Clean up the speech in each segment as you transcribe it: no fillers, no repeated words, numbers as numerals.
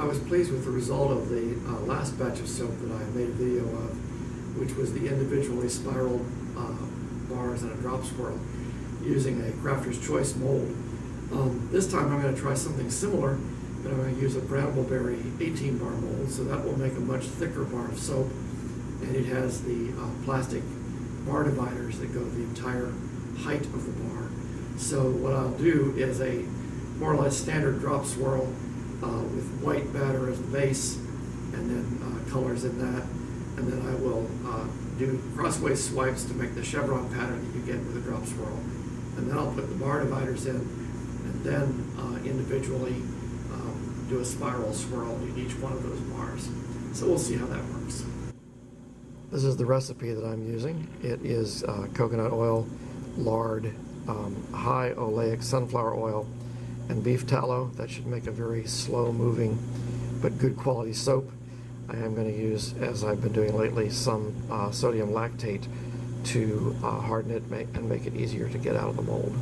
I was pleased with the result of the last batch of soap that I made a video of, which was the individually spiraled bars in a drop swirl using a Crafter's Choice mold. This time I'm going to try something similar, but I'm going to use a Brambleberry 18 bar mold, so that will make a much thicker bar of soap, and it has the plastic bar dividers that go the entire height of the bar. So what I'll do is a more or less standard drop swirl with white batter as the base, and then colors in that, and then I will do crossways swipes to make the chevron pattern that you get with a drop swirl, and then I'll put the bar dividers in, and then individually do a spiral swirl in each one of those bars. So we'll see how that works. This is the recipe that I'm using. It is coconut oil, lard, high oleic sunflower oil, and beef tallow. That should make a very slow moving but good quality soap. I am going to use, as I've been doing lately, some sodium lactate to harden it and make it easier to get out of the mold.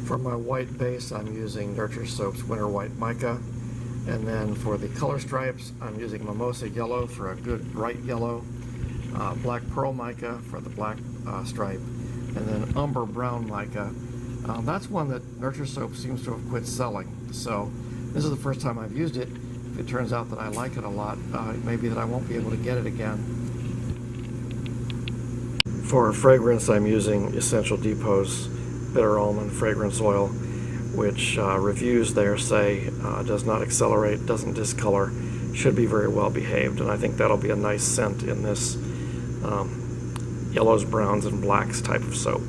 For my white base, I'm using Nurture Soap's Winter White Mica, and then for the color stripes, I'm using Mimosa Yellow for a good bright yellow, Black Pearl Mica for the black stripe, and then Umber Brown Mica. That's one that Nurture Soap seems to have quit selling, so this is the first time I've used it. If it turns out that I like it a lot, maybe that I won't be able to get it again. For fragrance, I'm using Essential Depot's Bitter Almond Fragrance Oil, which reviews there say does not accelerate, doesn't discolor, should be very well behaved, and I think that'll be a nice scent in this yellows, browns, and blacks type of soap.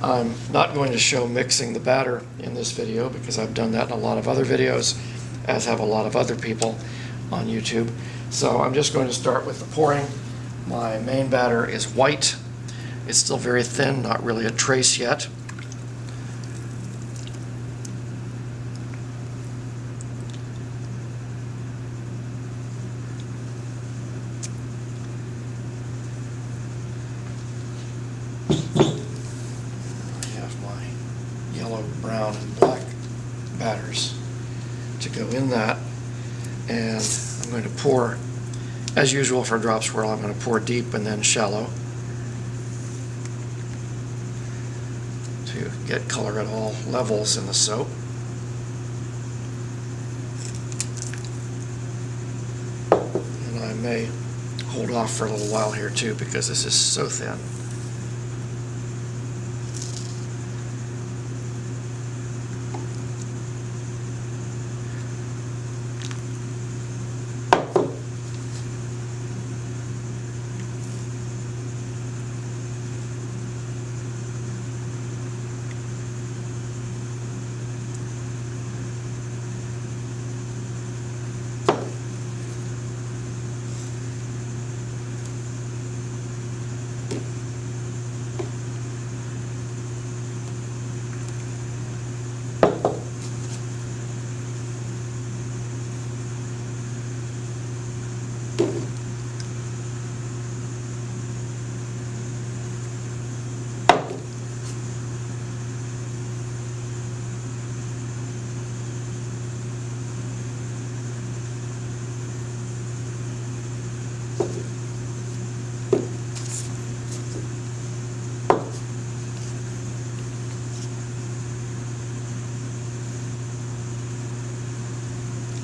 I'm not going to show mixing the batter in this video because I've done that in a lot of other videos, as have a lot of other people on YouTube. So I'm just going to start with the pouring. My main batter is white. It's still very thin, not really a trace yet. Yellow, brown, and black batters to go in that, and I'm going to pour, as usual for a drop swirl, I'm going to pour deep and then shallow to get color at all levels in the soap. And I may hold off for a little while here too because this is so thin.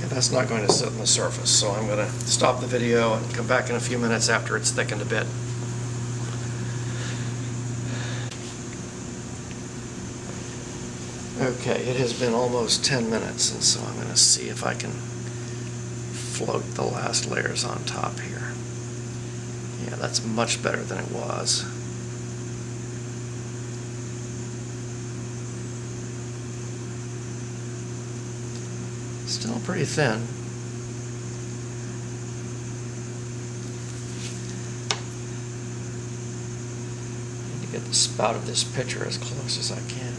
That's not going to sit on the surface, so I'm going to stop the video and come back in a few minutes after it's thickened a bit. Okay, it has been almost 10 minutes, and so I'm going to see if I can float the last layers on top here. Yeah, that's much better than it was. Still pretty thin. I need to get the spout of this pitcher as close as I can.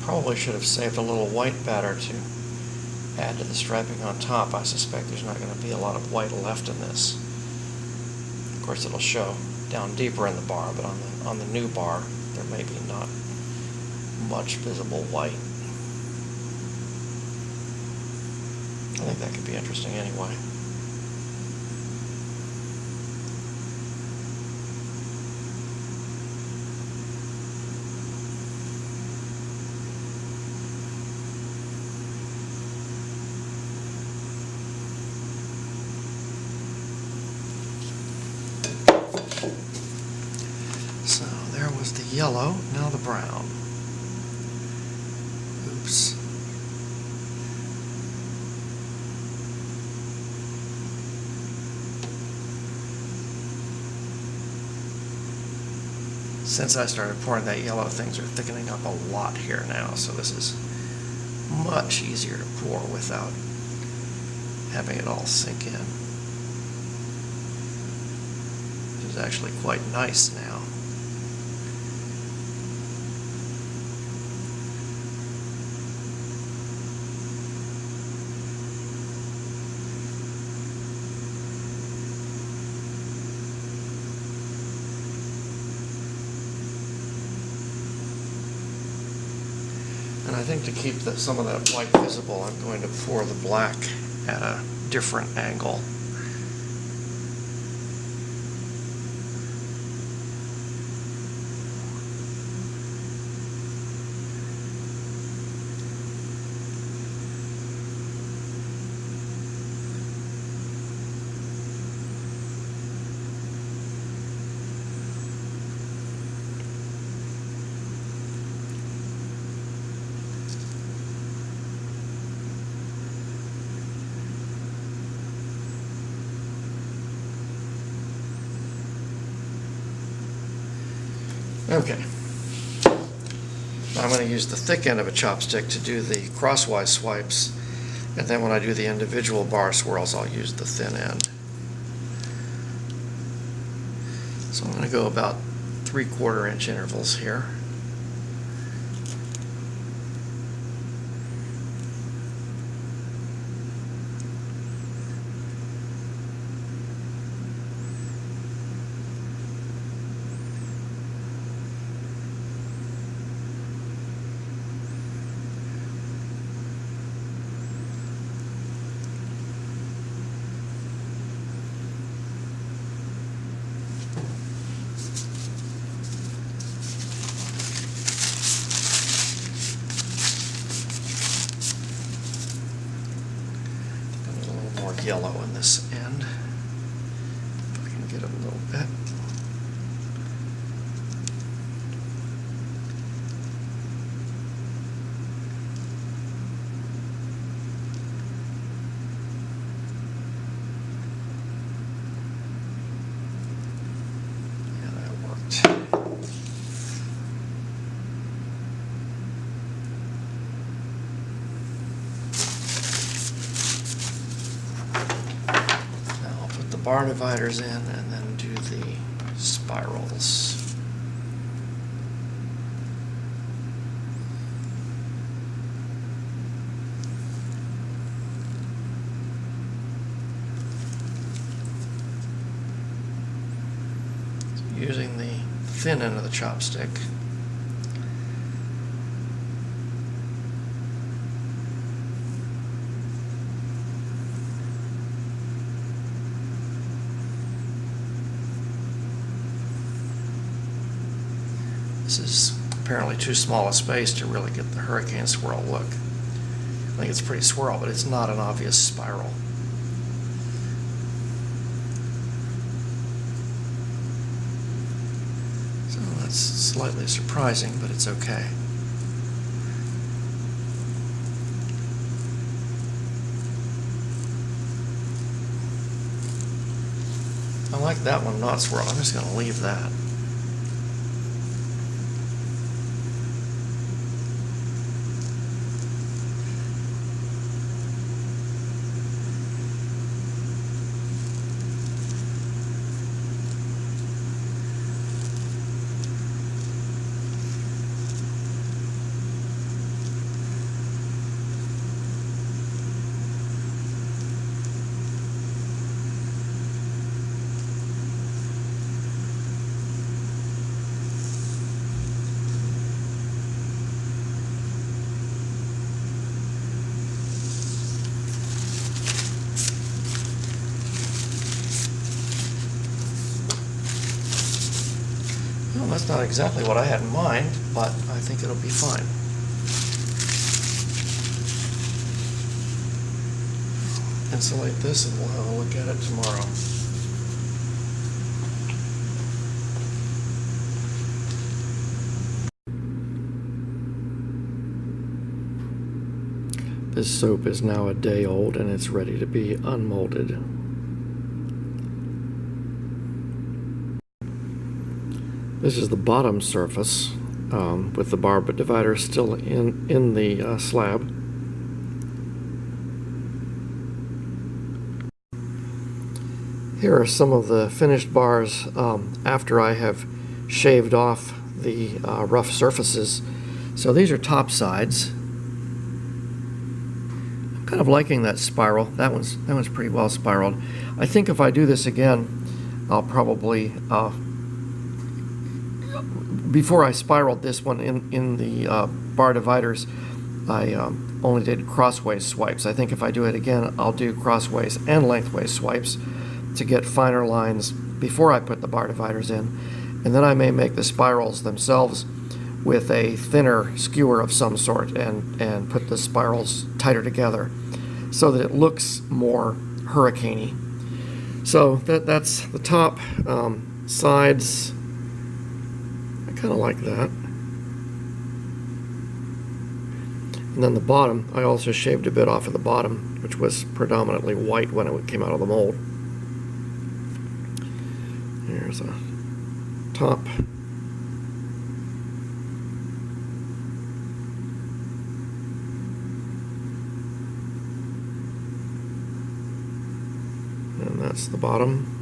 Probably should have saved a little white batter to add to the striping on top. I suspect there's not going to be a lot of white left in this. Of course, it'll show down deeper in the bar, but on the new bar, there may be not much visible white. I think that could be interesting anyway. So there was the yellow, now the brown. Oops. Since I started pouring that yellow, things are thickening up a lot here now, so this is much easier to pour without having it all sink in. This is actually quite nice now. And I think to keep some of that white visible, I'm going to pour the black at a different angle. Okay. I'm going to use the thick end of a chopstick to do the crosswise swipes, and then when I do the individual bar swirls, I'll use the thin end. So I'm going to go about 3/4 inch intervals here. Yellow in this end, if I can get it a little bit. Yeah, that worked. Bar dividers in and then do the spirals. So using the thin end of the chopstick, this is apparently too small a space to really get the hurricane swirl look. I think it's pretty swirl, but it's not an obvious spiral. So that's slightly surprising, but it's okay. I like that one not swirled. I'm just going to leave that. It's not exactly what I had in mind, but I think it'll be fine. Insulate this and we'll have a look at it tomorrow. This soap is now a day old and it's ready to be unmolded. This is the bottom surface with the bar divider still in the slab. Here are some of the finished bars after I have shaved off the rough surfaces. So these are top sides. I'm kind of liking that spiral. That one's pretty well spiraled. I think if I do this again, I'll probably before I spiraled this one in the bar dividers, I only did crossways swipes. I think if I do it again, I'll do crossways and lengthways swipes to get finer lines before I put the bar dividers in. And then I may make the spirals themselves with a thinner skewer of some sort and put the spirals tighter together so that it looks more hurricane-y. So that's the top, sides. I kind of like that. And then the bottom, I also shaved a bit off of the bottom, which was predominantly white when it came out of the mold. Here's a top. And that's the bottom.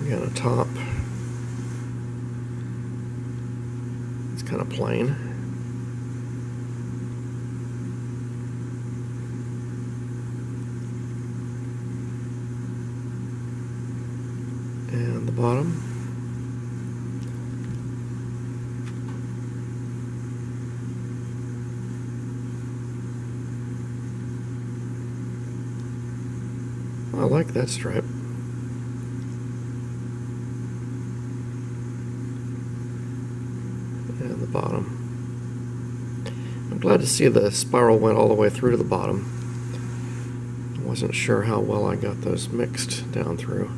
Again, a top. It's kind of plain. And the bottom. I like that stripe. And the bottom. I'm glad to see the spiral went all the way through to the bottom. I wasn't sure how well I got those mixed down through.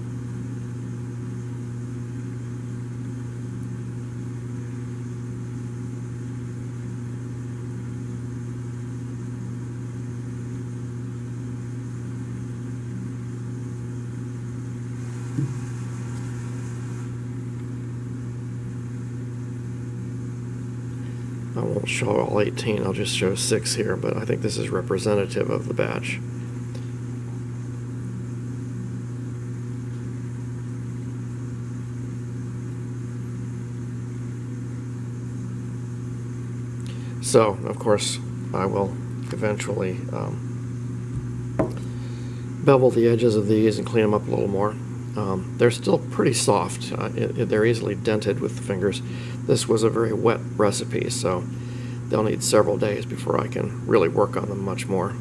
I won't show all 18, I'll just show 6 here, but I think this is representative of the batch. So, of course, I will eventually bevel the edges of these and clean them up a little more. They're still pretty soft. They're easily dented with the fingers. This was a very wet recipe, so they'll need several days before I can really work on them much more.